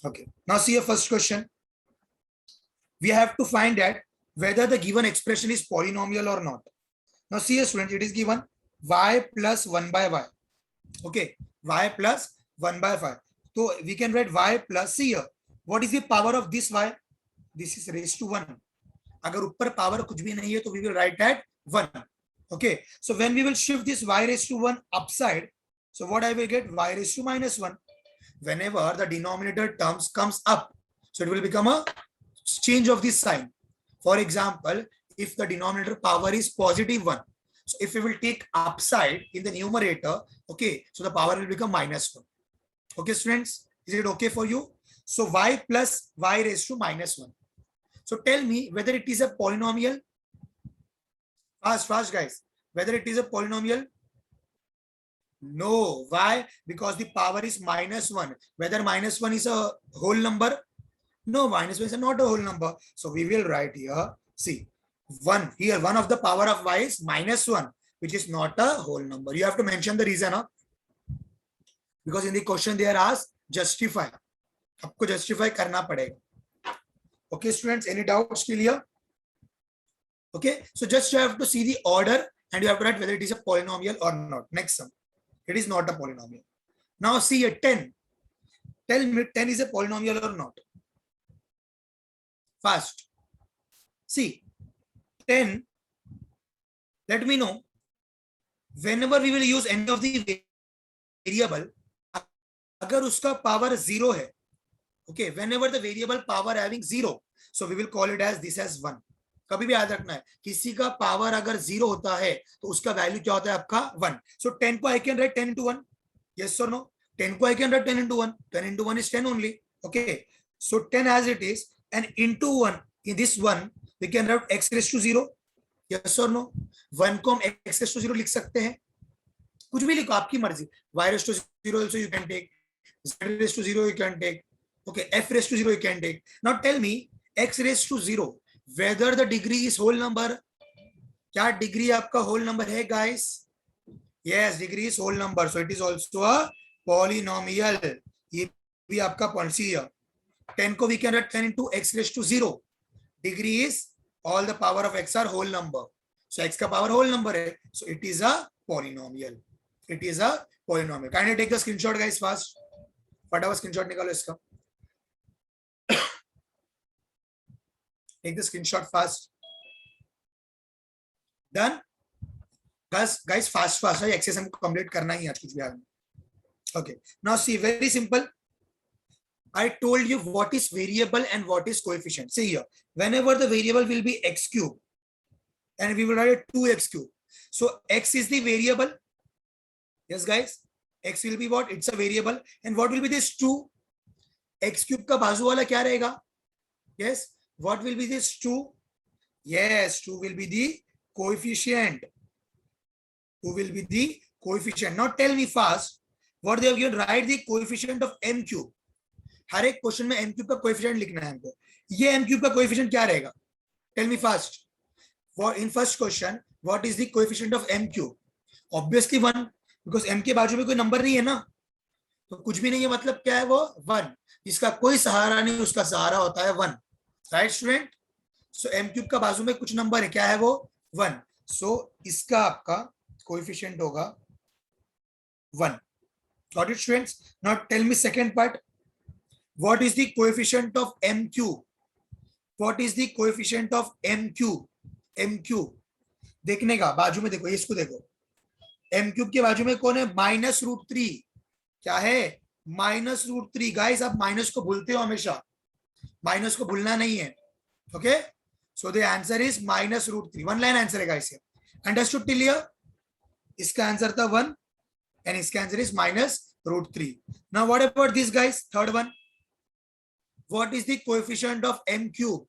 Okay. Now see your first question. We have to find that whether the given expression is polynomial or not. Now see your students, it is given y plus 1 by y. Okay, y plus 1 by 5. So we can write y plus, see here, what is the power of this y? This is raised to 1. अगर ऊपर power कुछ भी नहीं है तो we will write that 1. Okay, so when we will shift this y raised to 1 upside, so what I will get? Y raised to minus 1. Whenever the denominator terms comes up, so it will become a change of this sign. For example, if the denominator power is positive 1, so if we will take upside in the numerator, okay, so the power will become minus 1. Okay, students, is it okay for you? So y plus y raised to minus 1. So tell me whether it is a polynomial. Fast, guys. Whether it is a polynomial? No. Why? Because the power is minus 1. Whether minus 1 is a whole number? No, minus 1 is not a whole number. So we will write here, see, 1. Here, 1 of the power of y is minus 1, which is not a whole number. You have to mention the reason. Huh? Because in the question they are asked, justify. आपको justify करना पड़ेगा. Okay, students, any doubts clear? Okay, so just you have to see the order and you have to write whether it is a polynomial or not. Next sum. It is not a polynomial. Now see a 10. Tell me 10 is a polynomial or not. Fast. See, 10, let me know, whenever we will use any of the variable, अगर उसका power 0 है, okay, whenever the variable power having 0, so we will call it as this as 1. कभी भी याद रखना है, किसी का power अगर 0 होता है, तो उसका value क्या होता है आपका 1. So 10 को I can write 10 into 1. Yes or no? 10 को I can write 10 into 1. 10 into 1 is 10 only. Okay. So 10 as it is, and into 1, in this 1, we can write x raised to 0. Yes or no? 1 को हम x raised to 0 लिख सकते हैं. कुछ भी लिखो, आपकी मर्जी. Y raised to 0 also you can take. Z raised to 0 you can take. Okay, f raised to 0 you can take. Now tell me, x raised to 0, whether the degree is whole number. क्या degree आपका whole number है guys? Yes, degree is whole number. So it is also a polynomial. ये भी आपका policy है. 10 को we can write 10 into x raised to 0. Degree is all the power of x are whole number. So x का power whole number है. So it is a polynomial. It is a polynomial. Kindly take the screenshot guys fast. फटाफट screenshot निकालो इसका. Take the screenshot fast. Done? Guys, fast. Exercise हमको complete करना ही है आज कुछ भी आगे. Okay. Now see, very simple. I told you what is variable and what is coefficient. See here, whenever the variable will be x cube, and we will write 2x cube. So x is the variable. Yes, guys. X will be what? It's a variable. And what will be this 2? X cube का बाजू वाला क्या रहेगा? Yes. What will be this 2? Yes, 2 will be the coefficient. 2 will be the coefficient. Now tell me fast, what they have given, write the coefficient of m cube. हर एक question में m cube का coefficient लिखना है हमको. ये m cube का coefficient क्या रहेगा? Tell me fast. For in first question, what is the coefficient of m cube? Obviously 1, because m के बाजू में कोई नंबर नहीं है ना, तो कुछ भी नहीं है, मतलब क्या है वो 1. जिसका कोई सहारा नहीं, उसका सहारा होता है 1. Right student? So m cube का बाजू में कुछ नंबर है, क्या है वो 1. सो इसका आपका कोएफिशिएंट होगा 1. Got it, students? Now tell me second part. What is the coefficient of m cube? What is the coefficient of m cube? m cube देखने का, बाजू में देखो, इसको देखो. m cube के बाजू में कौन है? -√3. क्या है? -√3. गाइस, आप माइनस को भूलते हो हमेशा. माइनस को भूलना नहीं है. Okay, so the answer is -√3. 1 line answer है गाइस. Understood till here? इसका आंसर था 1 and इसका answer is -√3. Now what about this guys? Third one. What is the coefficient of m cube?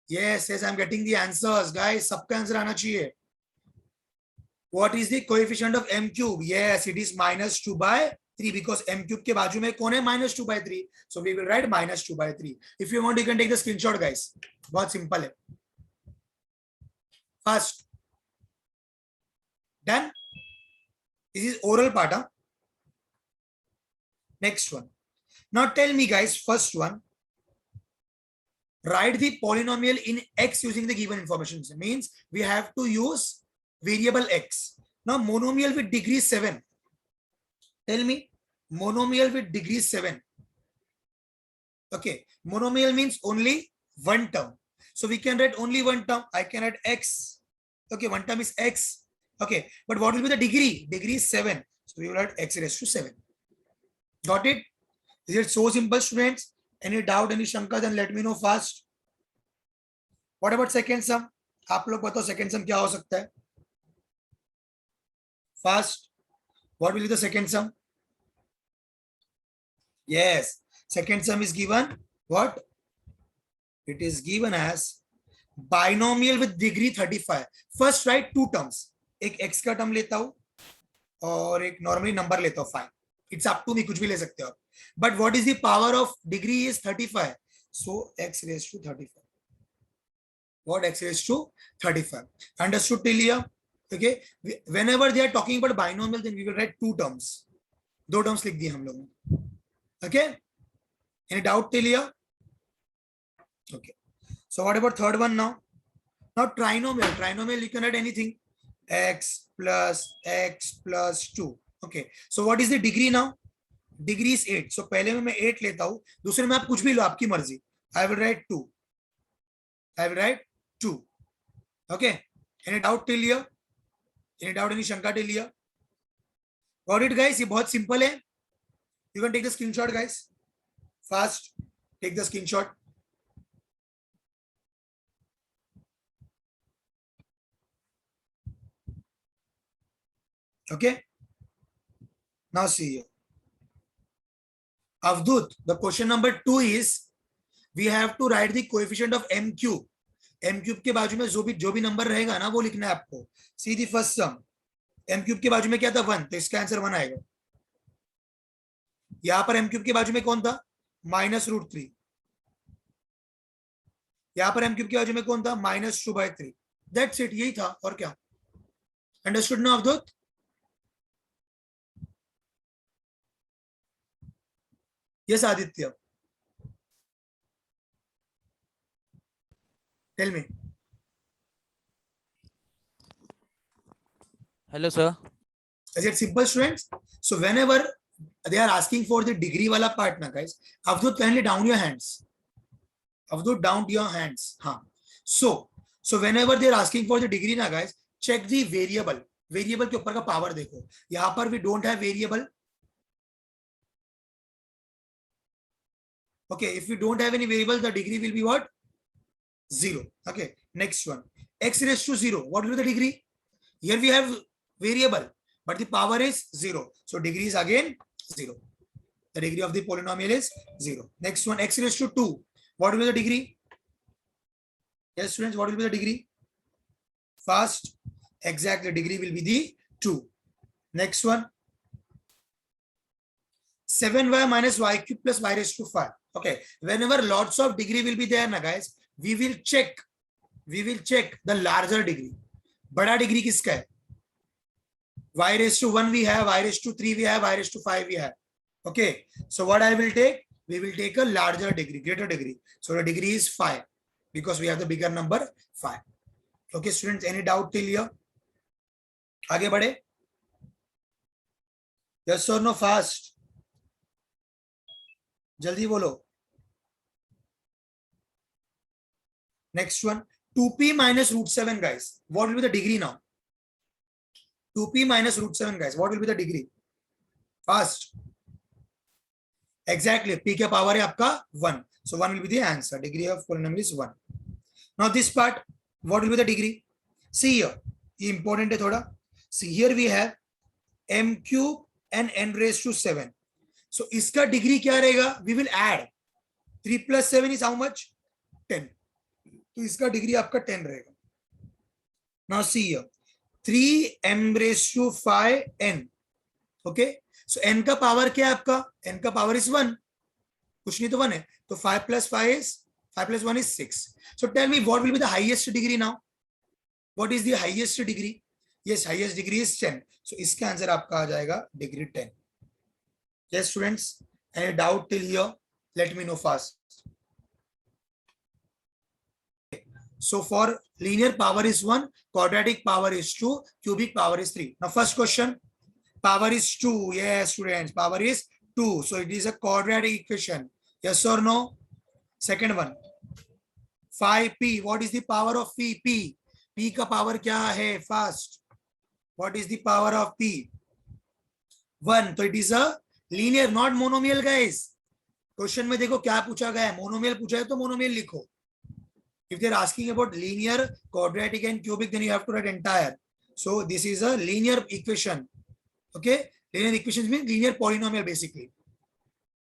Yes, I'm getting the answers guys. सबका answer आना चाहिए. What is the coefficient of m cube? Yes, it is -2/3, because m cube के बाजू में कौन है? -2/3. So we will write -2/3. If you want, you can take the screenshot guys. बहुत simple है. First. Done? This is oral part. Huh? Next one. Now tell me guys, first one, write the polynomial in x using the given information. Means we have to use variable x. Now monomial with degree 7. Tell me, monomial with degree 7. Okay, monomial means only one term. So we can write only one term. I can write x. Okay, one term is x. Okay, but what will be the degree? Degree is 7. So we will write x raised to 7. Got it? Is it so simple, students? Any doubt, any shanka, then let me know fast. What about second sum? आप लोग बताओ second sum क्या हो सकता है? Fast. What will be the second sum? Yes, second sum is given what? It is given as binomial with degree 35. First write two terms. एक x का term लेता हूँ और एक normally number लेता हूँ 5. It's up to me, कुछ भी ले सकते हो आप. But what is the power of degree is 35. So x raised to 35. What x raised to 35? Understood till here? Okay. Whenever they are talking about binomial, then we will write two terms. दो terms लिख दिए हम लोगों ने. Okay. Any doubt till here? Okay. So what about third one now? Now trinomial. Trinomial you can write anything. X plus 2. Okay. So what is the degree now? Degree is 8. So पहले में मैं 8 लेता हूँ. दूसरे में आप कुछ भी लो, आपकी मर्जी. I will write 2. I will write 2. Okay. Any doubt till here? Any doubt, any शंका till here? Got it guys? ये बहुत simple है. You can take the screenshot guys. Fast. Take the screenshot. Okay. Now see here. Avdut, the question number 2 is we have to write the coefficient of m cube. m cube के बाजू में जो भी number रहेगा ना वो लिखना है आपको. See the first sum. m cube के बाजू में क्या था 1, तो इसका आंसर 1 आएगा. यहां पर m cube के बाजू में कौन था? -√3. यहां पर m cube के बाजू में कौन था? -2/3. That's it. यही था और क्या. Understood now Avdut? Yes Aditya. Tell me. Hello, sir. Is it simple, students? So whenever they are asking for the degree wala part na guys, Avdut, kindly down your hands. Avdut, down your hands. हाँ. So whenever they are asking for the degree na guys, check the variable. Variable के ऊपर का power देखो. यहाँ पर we don't have variable. Okay, if we don't have any variable, the degree will be what? 0. Okay, next one. X raised to 0. What will be the degree? Here we have variable, but the power is 0. So degree is again 0. The degree of the polynomial is 0. Next one, x raised to 2. What will be the degree? Yes, students, what will be the degree? Fast. Exactly, the degree will be the 2. Next one. 7y minus y cube plus y raised to 5. Okay, whenever lots of degree will be there na guys, we will check the larger degree. बड़ा degree किसका है? y raised to 1 we have, y raised to 3 we have, y raised to 5 we have. Okay, so what I will take? We will take a larger degree, greater degree. So the degree is 5 because we have the bigger number 5. Okay, students, any doubt till here? आगे बढ़े? Yes or no? Fast. जल्दी बोलो. Next one, 2p minus √7 guys. What will be the degree now? 2p minus √7 guys. What will be the degree? Fast. Exactly. P का power है आपका 1. So 1 will be the answer. Degree of polynomial is 1. Now this part, what will be the degree? See here. ये important है थोड़ा. See here we have m cube and n raised to 7. So इसका degree क्या रहेगा? We will add. 3 plus 7 is how much? 10. तो इसका degree आपका 10 रहेगा. Now see here, 3m raised to 5n. Okay, so n का पावर क्या है आपका? n का पावर is 1. कुछ नहीं तो 1 है. तो 5 plus 1 is 6. So tell me what will be the highest degree now? What is the highest degree? Yes, highest degree is 10. So इसका आंसर आपका आ जाएगा degree 10. Yes students, Any doubt till here? Let me know fast. So for linear power is 1, quadratic power is 2, cubic power is 3. Now first question, power is 2. Yes, students, power is 2. So it is a quadratic equation. Yes or no? Second one, 5p. What is the power of p? P का power क्या है? Fast. What is the power of p? 1. So it is a linear, not monomial, guys. Question में देखो क्या पूछा गया है, monomial पूछा है तो मोनोमियल लिखो. If they're asking about linear, quadratic and cubic, then you have to write entire. So this is a linear equation. Okay, linear equations means linear polynomial basically.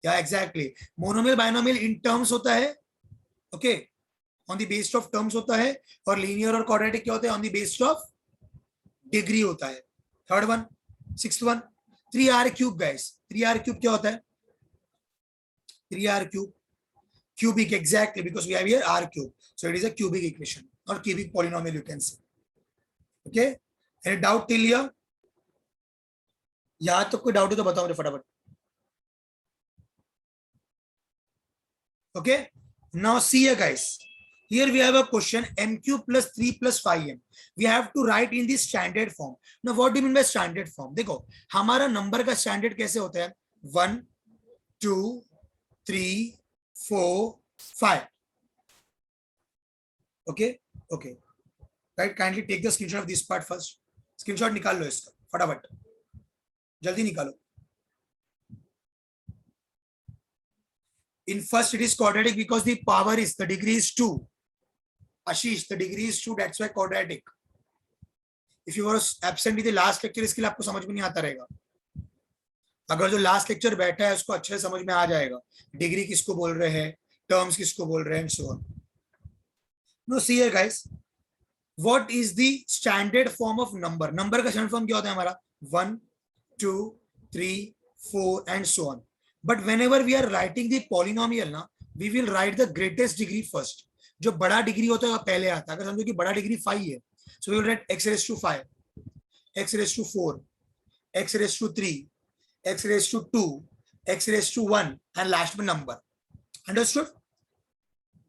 Yeah, exactly. Monomial, binomial in terms होता है. Okay, on the basis of terms होता है. और linear और quadratic क्या होता है? On the basis of degree होता है. Third one, sixth one, 3r cube, guys. 3r cube क्या होता है? 3r cube. Cubic, exactly, because we have here r cube. So it is a cubic equation or cubic polynomial, you can say. Okay, any doubt till here? यहाँ तो कोई doubt है तो बताओ मुझे फटाफट. Okay, now see here, guys. Here we have a question m cube plus 3 plus 5m. We have to write in the standard form. Now what do you mean by standard form? देखो हमारा number का standard कैसे होता है? 1 2 3 4 5. Okay, okay, right. Kindly take the screenshot of this part first. Screenshot निकाल लो इसका फटाफट, जल्दी निकालो. In first it is quadratic because the power is, the degree is 2. Ashish, the degree is 2, that's why quadratic. If you were absent in the last lecture, इसके लिए आपको समझ में नहीं आता रहेगा. अगर जो लास्ट लेक्चर बैठा है उसको अच्छे से समझ में आ जाएगा डिग्री किसको बोल रहे हैं, टर्म्स किसको बोल रहे हैं, and so on. No see here guys, what is the standard form of number? Number का स्टैंडर्ड फॉर्म क्या होता है हमारा? 1 2 3 4 and so on. But whenever we are writing the polynomial ना, we will write the greatest degree first. जो बड़ा degree होता है वो पहले आता है. अगर समझो कि बड़ा डिग्री 5 है, so we will write x raised to 5, x raised to 4, x raised to 3, x raised to 2, x raised to 1 and last में number. Understood?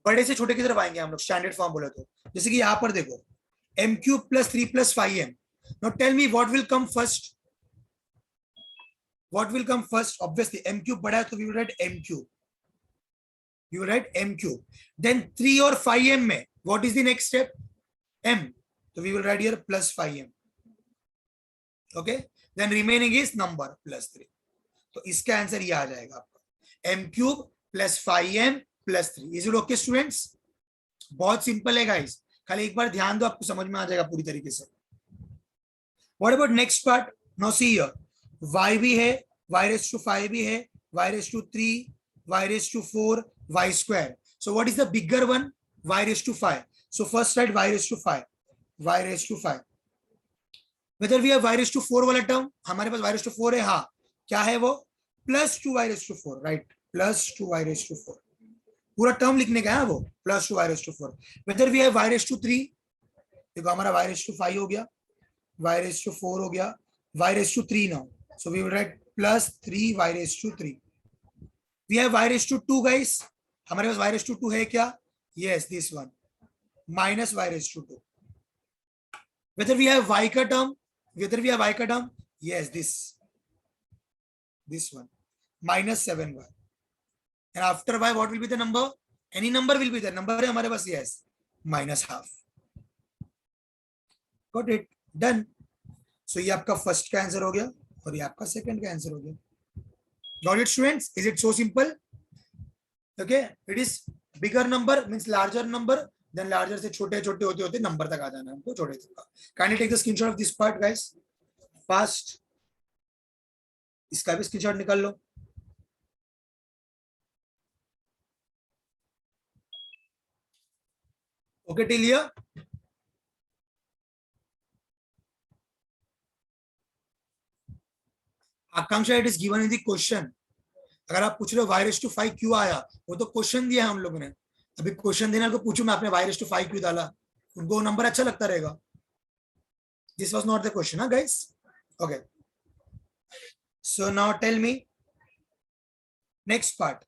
बड़े से छोटे की तरफ आएंगे हम लोग स्टैंडर्ड फॉर्म बोले तो. जैसे कि यहाँ पर देखो m cube plus 3 plus 5m. Now tell me what will come first? What will come first? Obviously m cube बड़ा है तो we will write m cube. You will write m cube. Then 3 और 5m में what is the next step? m. So we will write here plus 5m. Okay. Then remaining is number plus 3. तो इसका answer ये आ जाएगा आपका m cube plus 5m plus 3. Is it okay students? बहुत simple है guys, खाली एक बार ध्यान दो आपको समझ में आ जाएगा पूरी तरीके से. What about next part? Now see here, y भी है, y raised to 5 भी है, y raised to 3, y raised to 4, y square. So what is the bigger one? Y raised to 5. So first write y raised to 5, y raised to 5. Whether we have y raised to 4 वाला term, हमारे पास y raised to 4 है. हाँ, क्या है वो? Plus 2 y raised to 4, right? Plus 2 y raised to 4 पूरा term लिखने का है वो, plus 2 y raised to 4. Whether we have y raised to 3, देखो हमारा y raised to 5 हो गया, y raised to 4 हो गया, y raised to 3 now. So we will write plus 3 y raised to 3. We have y raised to 2 guys. हमारे पास y raised to 2 है क्या? Yes, this one. Minus y raised to 2. Whether we have y का term, yes, this one. Minus 7y. And after y, what will be the number? Any number will be there. Number है हमारे पास, yes, minus half. Got it? Done. So ये आपका first का answer हो गया और ये आपका सेकंड का आंसर हो गया. Got it students? Is it so simple? Okay, it is bigger number means larger number, then larger से छोटे छोटे होते होते नंबर तक आ जाना है हमको, छोटे तक का. Kindly take the screenshot of this part guys. Fast. इसका भी स्क्रीनशॉट निकाल लो. Okay till here? Akanksha, it is given in the question. अगर आप पूछ रहे हो y raised to 5 क्यों आया, वो तो क्वेश्चन दिया है हम लोगों ने. अभी क्वेश्चन देने को पूछूं मैं, आपने y raised to 5 क्यों डाला, उनको नंबर अच्छा लगता रहेगा. This was not the question, huh, guys? Okay. So now tell me, next part,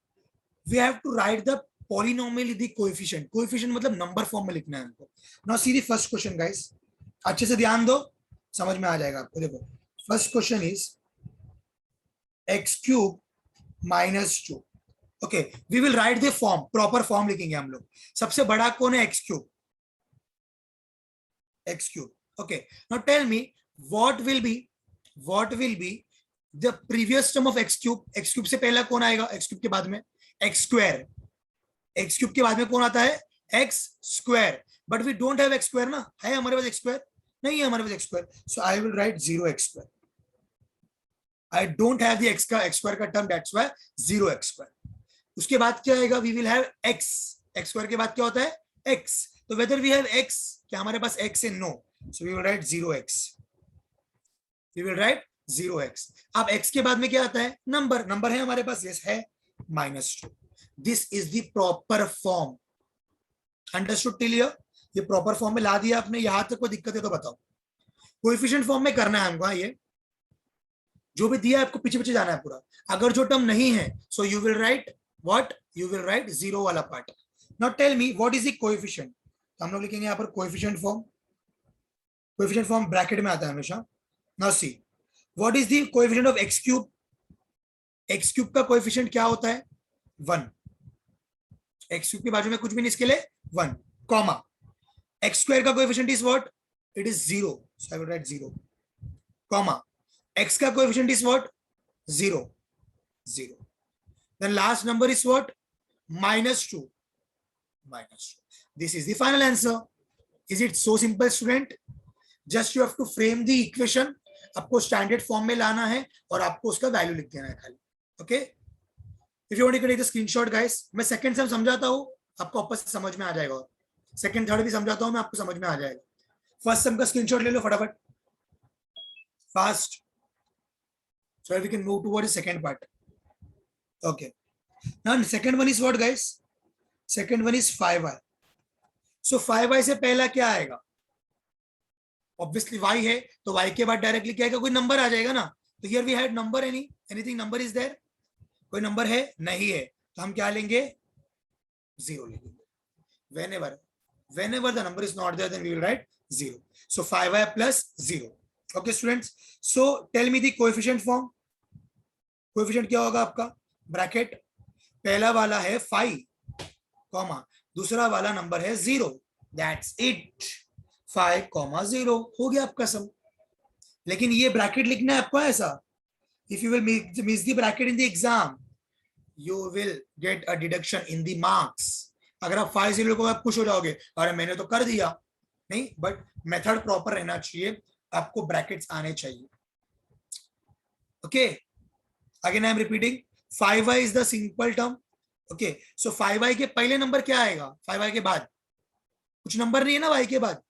we have to write the polynomial the coefficient, coefficient मतलब नंबर फॉर्म में लिखना है हमको। Now see the first question guys, अच्छे से ध्यान दो, समझ में आ जाएगा आपको। देखो first question is x cube minus 2। Okay, we will write the form, proper form लिखेंगे हम लोग। सबसे बड़ा कौन है? x cube, x cube. Okay, now tell me what will be the previous term of x cube. x cube से पहला कौन आएगा? x क्यूब के बाद में x स्क्वायर, x क्यूब के बाद में कौन आता है? x square. But we don't have x square ना, है हमारे पास x स्क्वायर? नहीं है हमारे पास x square, so I will write 0x square. I don't have the x का x स्क्वायर का term, that's why 0x square. उसके बाद क्या आएगा? We will have x, x square के बाद क्या होता है? x। तो वेदर वी हैव x, क्या हमारे पास x है? No, so we will write 0x, we will write 0x। अब x के बाद में क्या आता है? नंबर, नंबर है हमारे पास, यस है, -2। This is the proper form. Understood till here? ये प्रॉपर फॉर्म में ला दिया आपने, यहां तक कोई दिक्कत है तो बताओ। कोएफिशिएंट फॉर्म में करना है हमको, ये जो भी दिया है आपको पीछे पीछे जाना है पूरा। अगर जो टर्म नहीं है, so you will write what? You will write 0 वाला part. Now tell me what is the coefficient. तो हम लोग लिखेंगे यहाँ पर coefficient form, coefficient form bracket में आता है हमेशा। Now see what is the coefficient of x cube. x cube का कोएफिशिएंट क्या होता है? 1। x क्यूब के बाजू में कुछ भी नहीं, इसके लिए 1, कॉमा x स्क्वायर का coefficient is what? It is 0, so I will write 0, comma x का coefficient is what? 0, 0। Then last number is what? -2, -2. This is the final answer. Is it so simple, student? Just you have to frame the equation. आपको standard form में लाना है और आपको उसका value लिख देना है खाली। Okay, if you want to take the screenshot guys, मैं सेकंड सम समझाता हूं, आपको वापस समझ में आ जाएगा। सेकंड थर्ड भी समझाता हूं मैं, आपको समझ में आ जाएगा। फर्स्ट सम का स्क्रीनशॉट ले लो फटाफट, fast, so we can move towards the second part. Okay, now second one is what guys? Second one is 5y. So 5y से पहला क्या आएगा? ऑब्वियसली y है, तो y के बाद डायरेक्टली क्या आएगा? कोई नंबर आ जाएगा ना। तो here we had number, anything number is there? कोई नंबर है? नहीं है, तो हम क्या लेंगे? 0 लेंगे। whenever the number is not there, then we will write 0. So 5y plus 0. Okay students, so tell me the coefficient form. Coefficient क्या होगा आपका? ब्रैकेट, पहला वाला है 5, कॉमा दूसरा वाला नंबर है 0, दैट्स इट, 5,0 हो गया आपका सम। लेकिन ये ब्रैकेट लिखना है आपको ऐसा। If you will miss the bracket in the exam, you will get a deduction in the marks. अगर आप 5-0 को आप खुश हो जाओगे, अरे मैंने तो कर दिया, नहीं, बट मेथड प्रॉपर रहना चाहिए, आपको ब्रैकेट्स आने चाहिए। Okay, again I am repeating, 5y is the simple term. Okay, so 5y के पहले नंबर क्या आएगा? 5y के बाद कुछ नंबर नहीं है ना, y के बाद,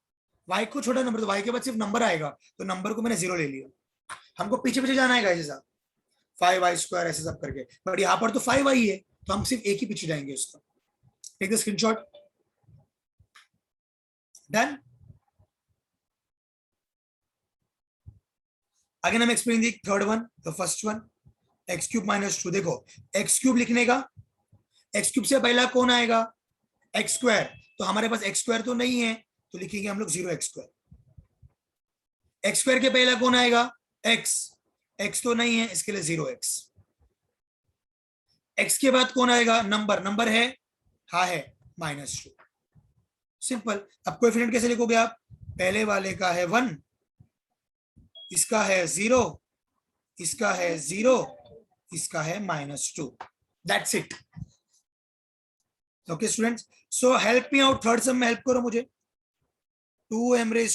y को छोटा नंबर, तो y के बाद सिर्फ नंबर आएगा, तो नंबर को मैंने 0 ले लिया। हमको पीछे पीछे जाना है गाइस, ऐसा 5y स्क्वायर ऐसे सब करके, बट यहाँ पर तो 5y है, तो हम सिर्फ एक ही पीछे जाएंगे उसका। Take the screenshot, done. Again I am explaining the third one, the first one, x cube -2। देखो x क्यूब लिखने का, x क्यूब से पहला कौन आएगा? x स्क्वायर, तो हमारे पास x स्क्वायर तो नहीं है, तो लिखेंगे हम लोग 0x स्क्वायर। x स्क्वायर के पहला कौन आएगा? x, x तो नहीं है, इसके लिए 0x। x के बाद कौन आएगा? नंबर, नंबर है, हाँ है, -2। सिंपल। अब कोएफिशिएंट कैसे लिखोगे आप? पहले वाले का है 1, इसका है 0, इसका है 0, इसका है -2, that's it. Okay students, so help me out, third सम में हेल्प करो मुझे। 2m⁴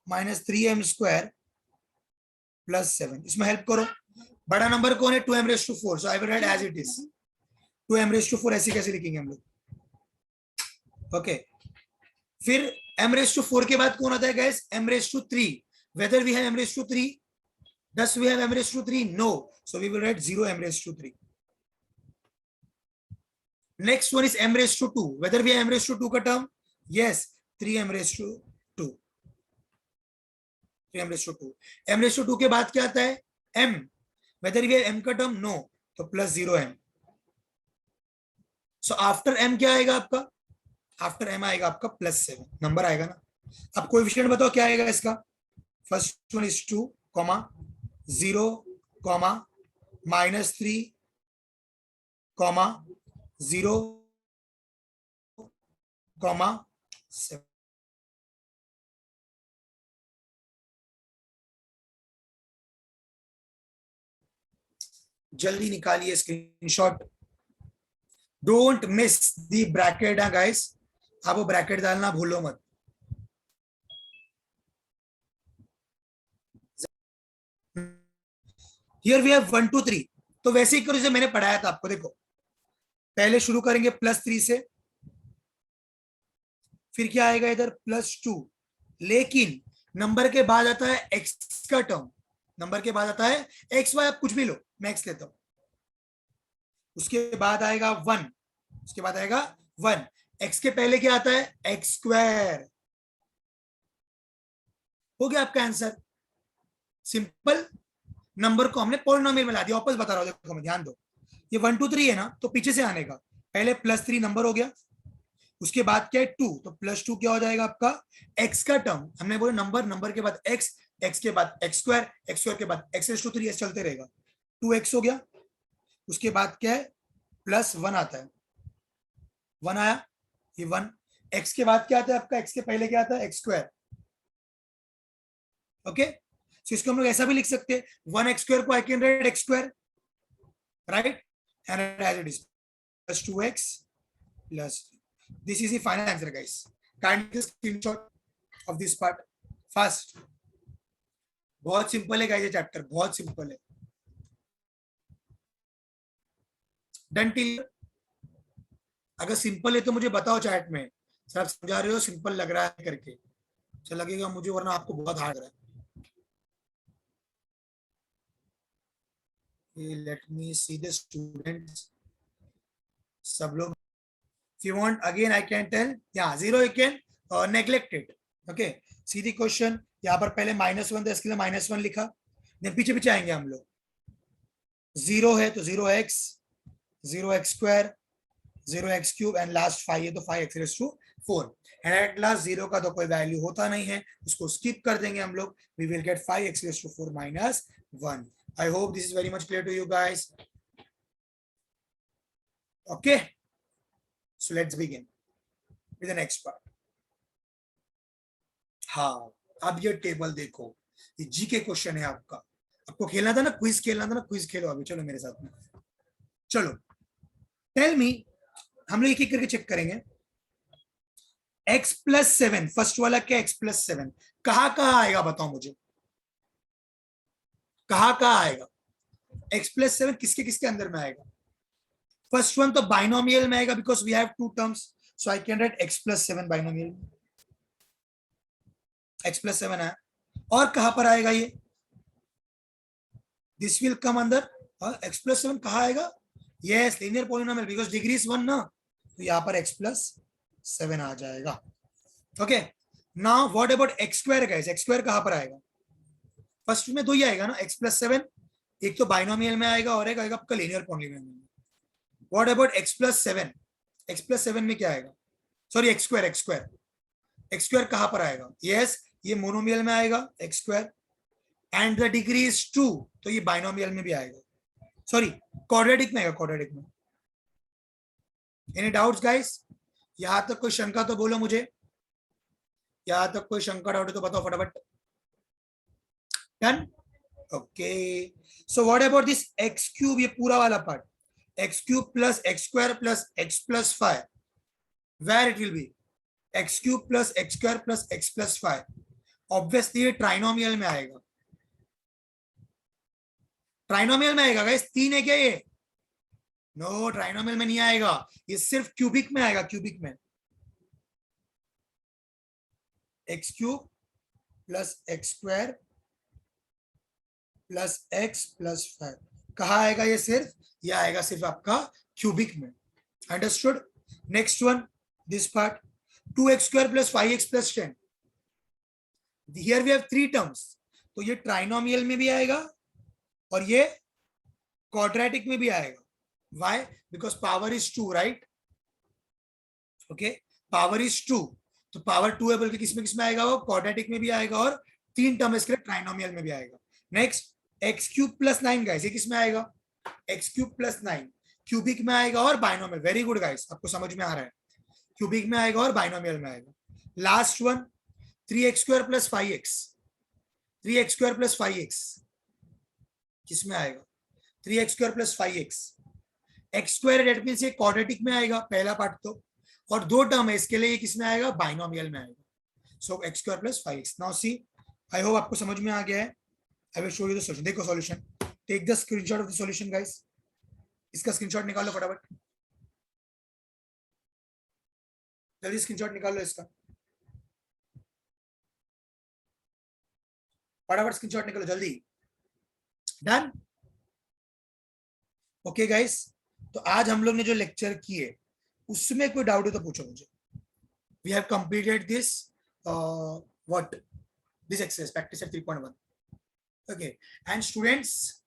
-3m² + 7, इसमें हेल्प करो। बड़ा नंबर कौन है? 2m⁴, so I will write as it is. 2m⁴ ऐसे कैसे लिखेंगे हम लोग? ओके, फिर m⁴ के बाद कौन आता है guys? m�3। Whether we have m�3, does we have m�3? No, so we will write 0 m�3. Next one is m�2. Whether we have m�2 का term? Yes, 3m�2. 3m�2. m�2 के बाद क्या आता है? m. Whether we have m का term? No, तो plus 0m. So after m क्या आएगा आपका? आफ्टर m आएगा आपका +7 नंबर आएगा ना. अब कोएफिशिएंट बताओ क्या आएगा इसका. First one is 2, 0, -3, 0, 7. जल्दी निकालिए screenshot. Don't miss the bracket guys. आप वो ब्रैकेट डालना भूलो मत. Here we have 1 2 3. तो वैसे ही करो जैसे मैंने पढ़ाया था आपको. देखो पहले शुरू करेंगे +3 से, फिर क्या आएगा इधर +2. लेकिन नंबर के बाद आता है x का टर्म. नंबर के बाद आता है x y. आप कुछ भी लो, मैं x लेता हूं. उसके बाद आएगा 1. उसके बाद आएगा 1. x के पहले क्या आता है? x². हो गया आपका आंसर. सिंपल. नंबर को हमने पॉलिनोमियल में ला दिया. वापस बता रहा हूं, देखो मैं, ध्यान दो. ये 1 2 3 है ना, तो पीछे से आने का. पहले +3 नंबर हो गया. उसके बाद क्या है 2, तो +2 क्या हो जाएगा आपका? x का टर्म. हमने बोले नंबर, नंबर के बाद x, x के बाद x², x² के बाद x⁻3 चलते रहेगा. 2x हो गया. उसके बाद क्या है? +1 आता है. 1 आया, ये 1. x के बाद क्या आता है आपका? x के पहले क्या आता है? x². ओके, सो इसको हम लोग ऐसा भी लिख सकते हैं. 1x² को I can write x², right, and as it is +2x plus. This is the final answer, guys. Kindly screenshot of this part fast. बहुत सिंपल है गाइस, ये चैप्टर बहुत सिंपल है. Done till. अगर सिंपल है तो मुझे बताओ चैट में. सर आप समझा रहे हो सिंपल लग रहा है करके. अच्छा लगेगा मुझे, वरना आपको बहुत हार्ड लग रहा है. Let me see the students. सब लोग. If you want again I can tell. Yeah, 0 you can neglect it. Okay, see the question. यहाँ पर पहले -1 था, इसके लिए -1 लिखा. देन पीछे पीछे आएंगे हम लोग. 0 है तो 0x, 0x², 0x³ and last 5 है तो 5x⁴. एंड एट लास्ट 0 का तो कोई वैल्यू होता नहीं है, उसको स्किप कर देंगे हम लोग. We will get 5x⁴ -1. I hope this is very much clear to you guys. Okay, so let's begin with the next part. हाँ, अब ये टेबल देखो. ये जी के क्वेश्चन है आपका. आपको खेलना था ना, क्विज खेलना था ना, क्विज खेलो अभी. चलो मेरे साथ में, चलो. Tell me. हम लोग एक एक करके चेक करेंगे. x+7 फर्स्ट वाला क्या? x+7 कहाँ आएगा बताओ मुझे. कहाँ आएगा x+7? किसके किसके अंदर में आएगा? फर्स्ट वन तो बाइनोमियल में आएगा, because we have two terms. So I can write x+7 binomial. x+7 है. और कहां पर आएगा ये? दिस विल कम अंदर. x+7 कहां आएगा? Yes, linear polynomial, because degree is 1 ना, तो यहां पर x+7 आ जाएगा. Okay, now what about x² guys? x² कहां पर आएगा? फर्स्ट में दो ही आएगा ना, x+7. एक तो बाइनोमियल में आएगा और एक आएगा आपका लीनियर पॉलिनोमियल में. What about x+7? x+7 में क्या आएगा? सॉरी, x² कहां पर आएगा? यस, ये मोनोमियल में आएगा x². And the degree is 2, तो ये बाइनोमियल में भी आएगा. सॉरी, क्वाड्रेटिक में आएगा, क्वाड्रेटिक में. Any doubts guys? यहां तक कोई शंका तो बोलो मुझे. यहां तक कोई शंका डाउट है तो बताओ फटाफट. Done. Okay, so what about this x³? ये पूरा वाला part, x³ plus x² plus x+5. where it will be? x³ plus x² plus x+5. Obviously ये ट्राइनोमियल में आएगा. ट्राइनोमियल में आएगा गाइस. 3 है क्या ये? नो, ट्राइनोमियल में नहीं आएगा. ये सिर्फ क्यूबिक में आएगा, क्यूबिक में. x³ plus x² plus x+5 कहा आएगा ये? सिर्फ ये आएगा सिर्फ आपका क्यूबिक में. Understood? Next one, this part, 2x² plus 5x plus 10. Here we have 3 terms, तो ये ट्राइनोमियल में भी आएगा और ये क्वाड्रेटिक में भी आएगा. Why? Because power is 2, right? Okay, power is 2. तो पावर 2 है बोल के किसमें किसमें आएगा वो? क्वाड्रेटिक में भी आएगा और 3 टर्म इसके लिए ट्राइनोमियल में भी आएगा. Next x cube plus 9 guys, ये किसमें आएगा? एक्स क्यूब प्लस 9 क्यूबिक में आएगा और बाइनोमियल. वेरी गुड गाइस, आपको समझ में आ रहा है. क्यूबिक में आएगा और बाइनोमियल में आएगा. Last one 3x² plus 5x. 3x² plus 5x किसमें आएगा? 3x² plus 5x. x² that means ये क्वाड्रेटिक में आएगा पहला पार्ट तो, और 2 टर्म है इसके लिए, ये किसमें आएगा? बाइनोमियल में आएगा. So x² plus 5x. Now see, I hope आपको समझ में आ गया है. I will show you the solution. देखो solution, take the screenshot of the solution guys. इसका स्क्रीनशॉट निकालो फटाफट, जल्दी स्क्रीनशॉट निकालो इसका, फटाफट स्क्रीनशॉट निकालो जल्दी. डन. ओके गाइस, तो आज हम लोग ने जो लेक्चर किए उसमें कोई डाउट हो तो पूछो मुझे. We have completed this what, this exercise practice at 3.1. okay, and students